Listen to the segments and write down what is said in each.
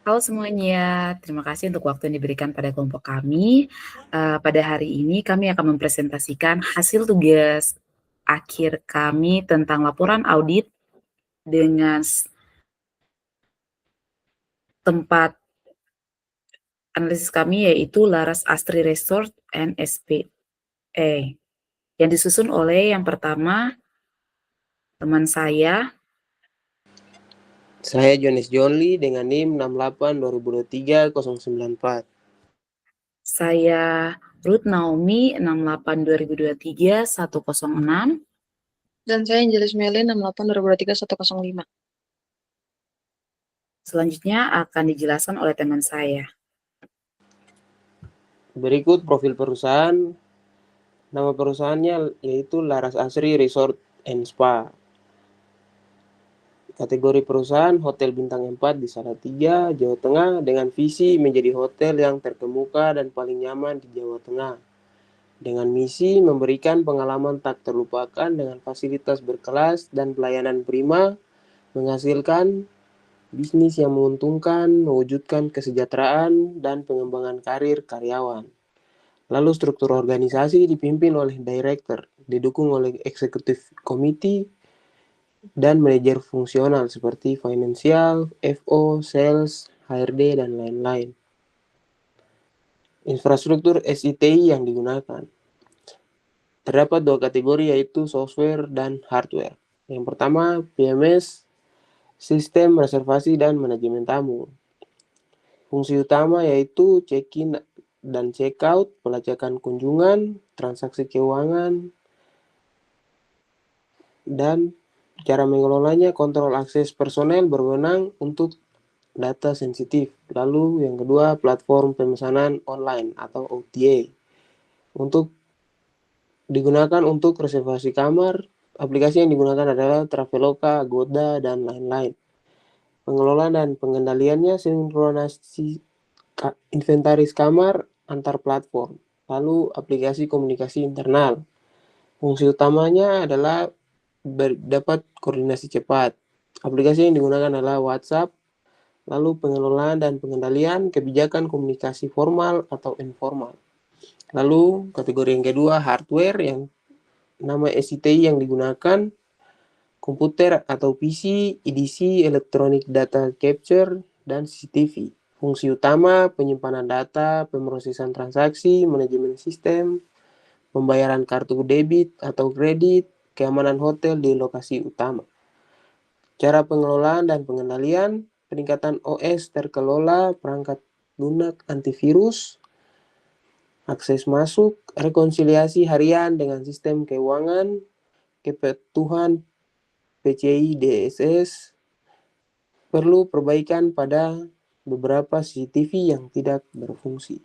Halo semuanya, terima kasih untuk waktu yang diberikan pada kelompok kami. Pada hari ini kami akan mempresentasikan hasil tugas akhir kami tentang laporan audit dengan tempat analisis kami yaitu Laras Astri Resort and SPA, yang disusun oleh yang pertama teman saya. Saya Jones Jonli dengan NIM 68 2023 094. Saya Ruth Naomi 68 2023 106. Dan saya Angelis Meli 68 2023 105. Selanjutnya akan dijelaskan oleh teman saya. Berikut profil perusahaan. Nama perusahaannya yaitu Laras Asri Resort and Spa. Kategori perusahaan Hotel Bintang 4 di Salatiga, Jawa Tengah dengan visi menjadi hotel yang terkemuka dan paling nyaman di Jawa Tengah. Dengan misi memberikan pengalaman tak terlupakan dengan fasilitas berkelas dan pelayanan prima, menghasilkan bisnis yang menguntungkan, mewujudkan kesejahteraan dan pengembangan karir karyawan. Lalu struktur organisasi dipimpin oleh director, didukung oleh executive committee dan manajer fungsional seperti finansial, FO, sales, HRD, dan lain-lain. Infrastruktur SITI yang digunakan. Terdapat dua kategori yaitu software dan hardware. Yang pertama, PMS, sistem reservasi dan manajemen tamu. Fungsi utama yaitu check-in dan check-out, pelacakan kunjungan, transaksi keuangan, dan cara mengelolanya kontrol akses personel berwenang untuk data sensitif. Lalu yang kedua, platform pemesanan online atau OTA. Digunakan untuk reservasi kamar. Aplikasi yang digunakan adalah Traveloka, Agoda, dan lain-lain. Pengelolaan dan pengendaliannya sinkronisasi inventaris kamar antar platform. Lalu aplikasi komunikasi internal. Fungsi utamanya adalah dapat koordinasi cepat. Aplikasi yang digunakan adalah WhatsApp. Lalu pengelolaan dan pengendalian kebijakan komunikasi formal atau informal. Lalu kategori yang kedua, hardware, yang nama SITI yang digunakan komputer atau PC, EDC, Electronic Data Capture, dan CCTV. Fungsi utama penyimpanan data, pemrosesan transaksi, manajemen sistem, pembayaran kartu debit atau kredit, keamanan hotel di lokasi utama. Cara pengelolaan dan pengendalian, peningkatan OS terkelola, perangkat lunak antivirus, akses masuk, rekonsiliasi harian dengan sistem keuangan, kepatuhan PCI DSS, perlu perbaikan pada beberapa CCTV yang tidak berfungsi.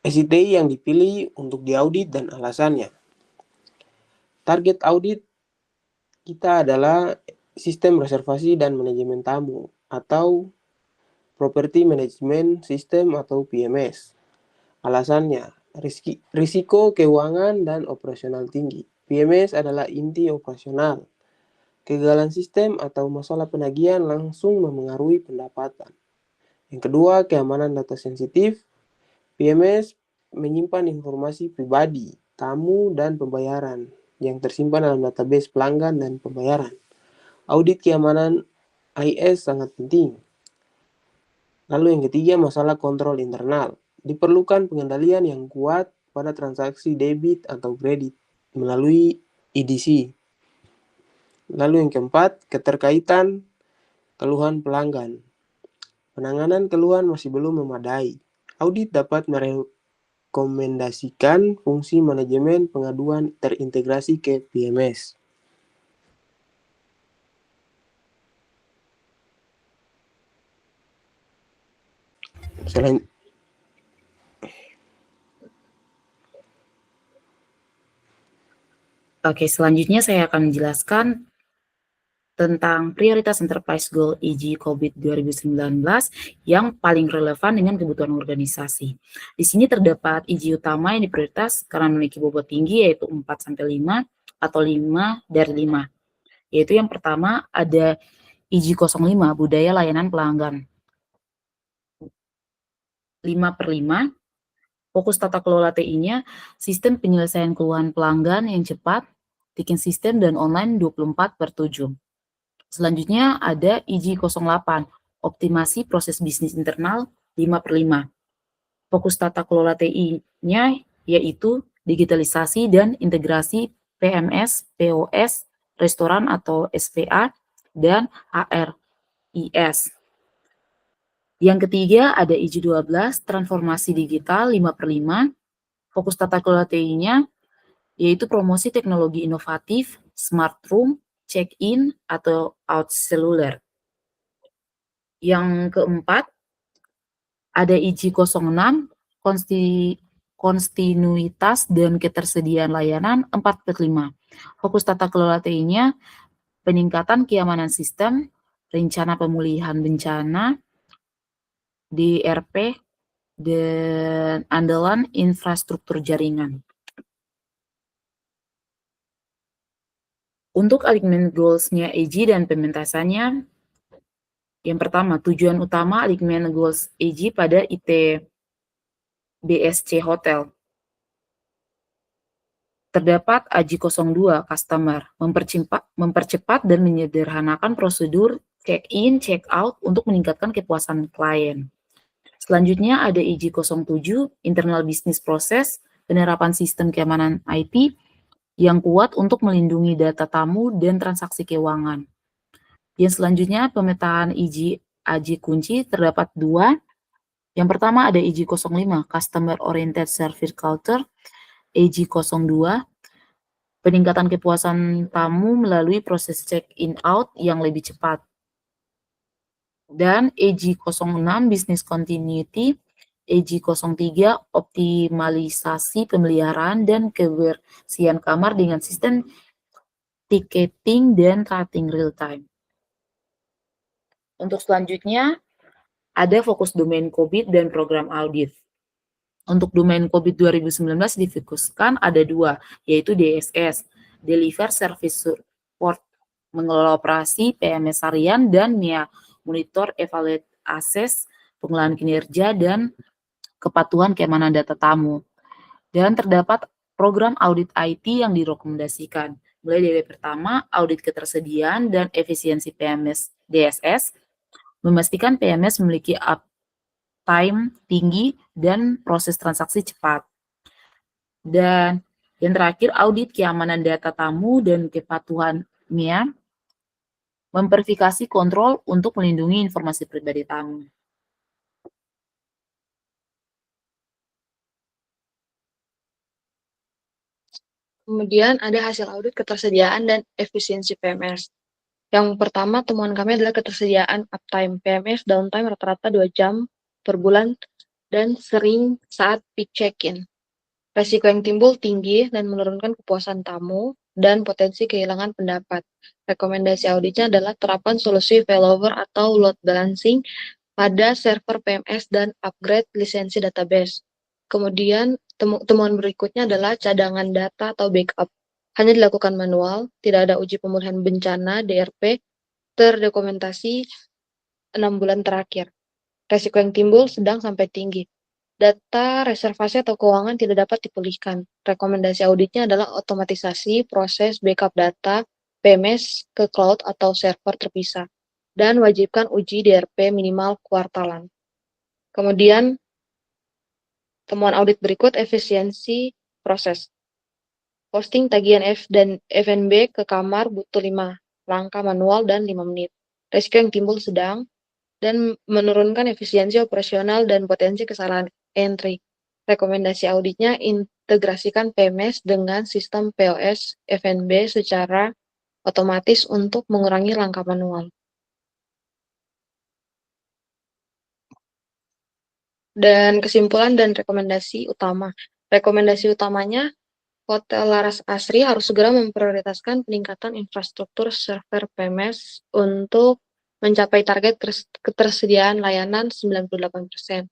SITI yang dipilih untuk diaudit dan alasannya. Target audit kita adalah sistem reservasi dan manajemen tamu atau Property Management System atau PMS. Alasannya, risiko keuangan dan operasional tinggi. PMS adalah inti operasional. Kegagalan sistem atau masalah penagihan langsung memengaruhi pendapatan. Yang kedua, keamanan data sensitif. PMS menyimpan informasi pribadi, tamu, dan pembayaran yang tersimpan dalam database pelanggan dan pembayaran. Audit keamanan IS sangat penting. Lalu yang ketiga, masalah kontrol internal. Diperlukan pengendalian yang kuat pada transaksi debit atau kredit melalui EDC. Lalu yang keempat, keterkaitan keluhan pelanggan. Penanganan keluhan masih belum memadai. Audit dapat merekomendasikan fungsi manajemen pengaduan terintegrasi ke PMS. Selanjutnya saya akan menjelaskan tentang prioritas Enterprise Goal EG COVID 2019 yang paling relevan dengan kebutuhan organisasi. Di sini terdapat EG utama yang diprioritas karena memiliki bobot tinggi yaitu 4-5 atau 5 dari 5. Yaitu yang pertama ada IJ05 Budaya Layanan Pelanggan. 5/5 fokus tata kelola TI-nya sistem penyelesaian keluhan pelanggan yang cepat, ticketing system dan online 24/7. Selanjutnya ada IJ08 optimasi proses bisnis internal 5/5. Fokus tata kelola TI-nya yaitu digitalisasi dan integrasi PMS, POS, restoran atau SPA, dan ARIS. Yang ketiga ada IJ12 transformasi digital 5/5. Fokus tata kelola TI-nya yaitu promosi teknologi inovatif, smart room, check-in, atau out seluler. Yang keempat ada IJ06 kontinuitas dan ketersediaan layanan 4/5. Fokus tata kelola TI-nya peningkatan keamanan sistem, rencana pemulihan bencana, DRP, dan andalan infrastruktur jaringan. Untuk alignment goals-nya AG dan pementasannya, yang pertama, tujuan utama alignment goals AG pada ITBSC Hotel. Terdapat AJ02 Customer, mempercepat dan menyederhanakan prosedur check-in, check-out untuk meningkatkan kepuasan klien. Selanjutnya ada IJ07 Internal Business Process, penerapan sistem keamanan IT yang kuat untuk melindungi data tamu dan transaksi keuangan. Yang selanjutnya pemetaan AJ kunci terdapat 2. Yang pertama ada IJ05 Customer Oriented Service Culture, AJ02 peningkatan kepuasan tamu melalui proses check-in out yang lebih cepat. Dan AJ06 Business Continuity, AJ03 optimalisasi pemeliharaan dan kebersihan kamar dengan sistem ticketing dan rating real time. Untuk selanjutnya ada fokus domain COVID dan program audit. Untuk domain COVID 2019 difokuskan ada 2, yaitu DSS, Deliver Service Support, mengelola operasi PMS harian, dan MIA, monitor evaluate akses, pengelolaan kinerja, dan kepatuhan keamanan data tamu. Dan terdapat program audit IT yang direkomendasikan. Mulai dari pertama, audit ketersediaan dan efisiensi PMS DSS, memastikan PMS memiliki uptime tinggi dan proses transaksi cepat. Dan yang terakhir, audit keamanan data tamu dan kepatuhan MIA, memverifikasi kontrol untuk melindungi informasi pribadi tamu. Kemudian ada hasil audit ketersediaan dan efisiensi PMS. Yang pertama, temuan kami adalah ketersediaan uptime PMS downtime rata-rata 2 jam per bulan dan sering saat peak check-in. Resiko yang timbul tinggi dan menurunkan kepuasan tamu dan potensi kehilangan pendapat. Rekomendasi auditnya adalah terapan solusi failover atau load balancing pada server PMS dan upgrade lisensi database. Kemudian temuan berikutnya adalah cadangan data atau backup. Hanya dilakukan manual, tidak ada uji pemulihan bencana DRP terdokumentasi 6 bulan terakhir. Resiko yang timbul sedang sampai tinggi. Data reservasi atau keuangan tidak dapat dipulihkan. Rekomendasi auditnya adalah otomatisasi proses backup data PMS ke cloud atau server terpisah, dan wajibkan uji DRP minimal kuartalan. Kemudian, temuan audit berikut efisiensi proses. Posting tagihan dan F&B ke kamar butuh 5 langkah manual dan 5 menit. Resiko yang timbul sedang dan menurunkan efisiensi operasional dan potensi kesalahan entry. Rekomendasi auditnya integrasikan PMS dengan sistem POS F&B secara otomatis untuk mengurangi langkah manual. Dan kesimpulan dan rekomendasi utama. Rekomendasi utamanya, Hotel Laras Asri harus segera memprioritaskan peningkatan infrastruktur server PMS untuk mencapai target ketersediaan layanan 98%.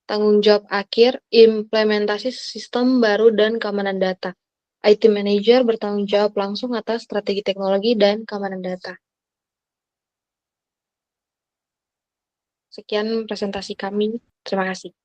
Tanggung jawab akhir, implementasi sistem baru dan keamanan data. IT Manager bertanggung jawab langsung atas strategi teknologi dan keamanan data. Sekian presentasi kami. Terima kasih.